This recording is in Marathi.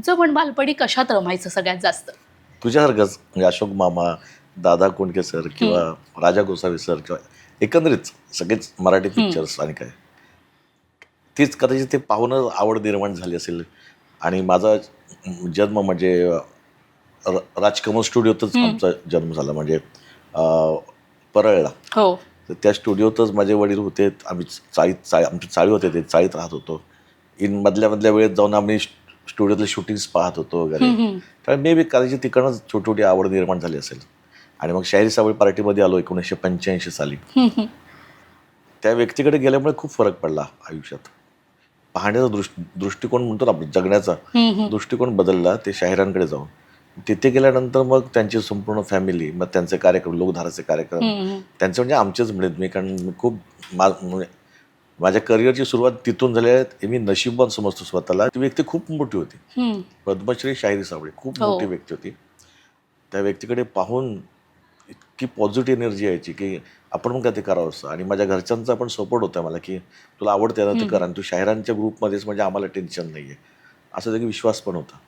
तुमचं पण बालपणी कशात रमायचं सगळ्यात जास्त? तुझ्यासारखंच म्हणजे अशोक मामा, दादा कोंडके सर किंवा राजा गोसावी सर किंवा एकंदरीत सगळेच मराठी पिक्चर्स आणि काय तीच कदाचित ते पाहूनच आवड निर्माण झाली असेल. आणि माझा जन्म म्हणजे राजकमल स्टुडिओतच आमचा जन्म झाला म्हणजे परळला. हो. तर त्या स्टुडिओतच माझे वडील होते. आम्ही आमची चाळी होते, ते चाळीत राहत होतो. मधल्या मधल्या वेळेत जाऊन आम्ही स्टुडिओतले शूटिंग्स पाहत होतो वगैरे. तर मे बी कदाचित तिकडनंच छोटी छोटी आवड निर्माण झाली असेल. आणि मग शाहिरी सावळी पार्टीमध्ये आलो 1985 साली. त्या व्यक्तीकडे गेल्यामुळे खूप फरक पडला आयुष्यात. पाहण्याचा दृष्टिकोन म्हणतो ना आपण जगण्याचा दृष्टिकोन बदलला ते शाहिरांकडे जाऊन. तिथे गेल्यानंतर मग त्यांची संपूर्ण फॅमिली, मग त्यांचे कार्यक्रम, लोकधाराचे कार्यक्रम, त्यांचे म्हणजे आमचेच म्हणत मी, कारण मी खूप म्हणजे माझ्या करिअरची सुरुवात तिथून झाली आहे. हे मी नशीबवान समजतो स्वतःला. ती व्यक्ती खूप मोठी होती. पद्मश्री शाहिरी सावळी खूप मोठी व्यक्ती होती. त्या व्यक्तीकडे पाहून इतकी पॉझिटिव्ह एनर्जी यायची की आपण मग काय ते करावं असं. आणि माझ्या घरच्यांचा पण सपोर्ट होता मला की तुला आवडते ना ते कर, आणि तू शाहिरांच्या ग्रुपमध्येच म्हणजे आम्हाला टेन्शन नाही आहे, असा त्याचा विश्वास पण होता.